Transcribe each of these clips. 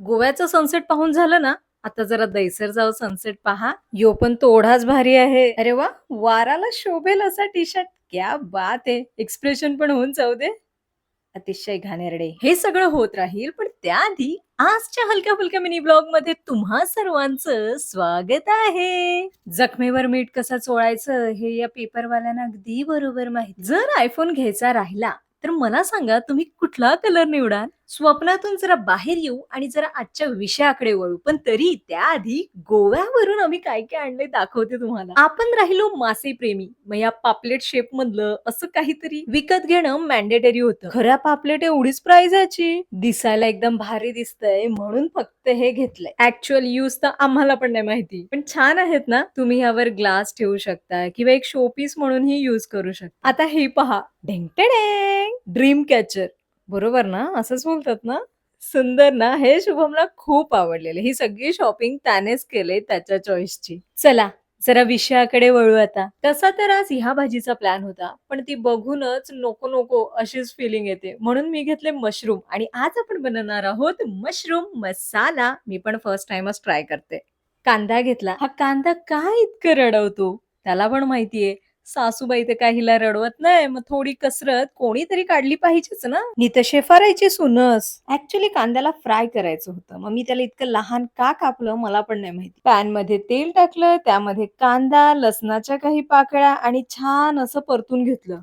गोव्याचं सनसेट पाहून झालं ना? आता जरा दहिसर जाऊ सनसेट पहा. यो पण तोडाच भारी आहे. अरे वा, वाराला शोभेल असा टी शर्ट. क्या बात आहे. एक्सप्रेशन पण होऊन जाऊ दे. अतिशय घाणेरडे. हे सगळं होत राहील, पण त्याआधी आजच्या हलक्या-फुलक्या मिनी ब्लॉग मध्ये तुम्हा सर्वांचं स्वागत आहे. जखमेवर मीठ कसं चोळायचं हे या पेपरवाल्यांना अगदी बरोबर माहिती. जर आयफोन घ्यायचा राहिला, तर मला सांगा तुम्ही कुठला कलर निवडाल? स्वप्नातून जरा बाहेर येऊ आणि जरा आजच्या विषयाकडे वळू. पण तरी त्याआधी गोव्यावरून आम्ही काय-काय आणलंय दाखवते तुम्हाला. आपण राहिलो मासे प्रेमी. मग या पापलेट शेप मधलं असं काहीतरी विकत घेणं मॅन्डेटरी होतं. खऱ्या पापलेट एवढीच प्राइस याची. दिसायला एकदम भारी दिसतंय म्हणून फक्त हे घेतलंय. ऍक्च्युअल यूज तर आम्हाला पण नाही माहिती. पण छान आहेत ना? तुम्ही यावर ग्लास ठेवू शकता किंवा एक शो पीस म्हणूनही यूज करू शकता. आता हे पहा. Dheng dream catcher. बरोबर ना? असंच बोलतात ना? सुंदर ना? हे शुभमला खूप आवडलेलं. ही सगळी शॉपिंग त्यानेच केली त्याच्या चॉईसची. चला, जरा विषयाकडे वळू आता. तसा तर आज ह्या भाजीचा प्लॅन होता, पण ती बघूनच नको नको अशीच फिलिंग येते. म्हणून मी घेतले मशरूम आणि आज आपण बनवणार आहोत मशरूम मसाला. मी पण फर्स्ट टाइमच ट्राय करते. कांदा घेतला. हा कांदा का इतकं रडवतो? त्याला पण माहितीये सासूबाई तर काही हिला रडवत नाही. मग थोडी कसरत कोणीतरी काढली पाहिजेच ना. नी तर शेफारायची सुनस. ऍक्च्युली कांद्याला फ्राय करायचं होतं. मग मी त्याला इतकं लहान का कापलं मला पण नाही माहिती. पॅन मध्ये तेल टाकलं, त्यामध्ये कांदा, लसणाच्या काही पाकळ्या आणि छान असं परतून घेतलं.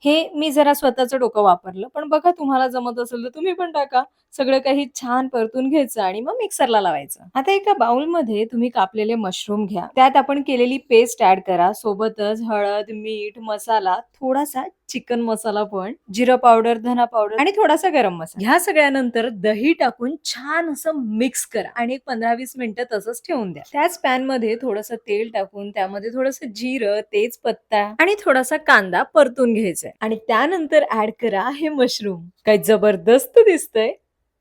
हे मी जरा स्वतःचं डोकं वापरलं. पण बघा तुम्हाला जमत असेल तर तुम्ही पण टाका. सगळं काही छान परतून घ्यायचं आणि मग मिक्सरला लावायचं. आता एका बाउलमध्ये तुम्ही कापलेले मशरूम घ्या. त्यात आपण केलेली पेस्ट ऍड करा. सोबतच हळद, मीठ, मसाला, थोडासा चिकन मसाला पण, जिरं पावडर, धना पावडर आणि थोडासा गरम मसाला. ह्या सगळ्यानंतर दही टाकून छान असं मिक्स करा आणि एक 15-20 मिनिटं तसंच ठेवून द्या. त्याच पॅन मध्ये थोडंसं तेल टाकून त्यामध्ये थोडंसं जिरं, तेजपत्ता आणि थोडासा कांदा परतून घ्यायचा आणि त्यानंतर ऍड करा हे मशरूम. काय जबरदस्त दिसतंय.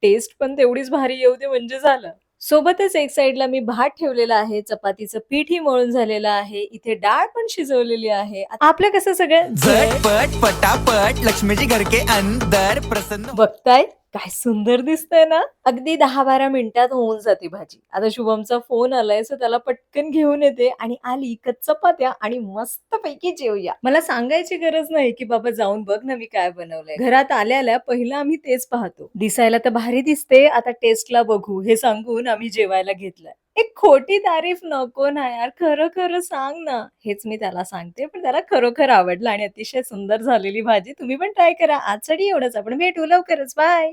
टेस्ट पण तेवढीच भारी येऊ दे म्हणजे झालं. सोबतच एक साइडला मी भात ठेवलेला आहे. चपातीचं पीठही मळून झालेलं आहे. इथे डाळ पण शिजवलेली आहे. आपलं कसं सगळं झटपट पटापट लक्ष्मीजी घर के अंदर प्रसन्न बघताय काय सुंदर दिसतंय ना. अगदी 10-12 मिनिटात होऊन जाते भाजी. आता शुभमचा फोन आलाय सो त्याला पटकन घेऊन येते आणि आली का चपात्या आणि मस्त पैकी जेवूया. मला सांगायची गरज नाही की बाबा जाऊन बघ ना मी काय बनवलंय. घरात आल्या पहिलं आम्ही तेच पाहतो. दिसायला तर भारी दिसते, आता टेस्टला बघू हे सांगून आम्ही जेवायला घेतलंय. एक खोटी तारीफ नको ना यार, खरं खरं सांग ना. हेच मी त्याला सांगते, पण त्याला खरोखर आवडलं आणि अतिशय सुंदर झालेली भाजी. तुम्ही पण ट्राय करा. आजसाठी एवढंच. आपण भेटू लवकरच. बाय.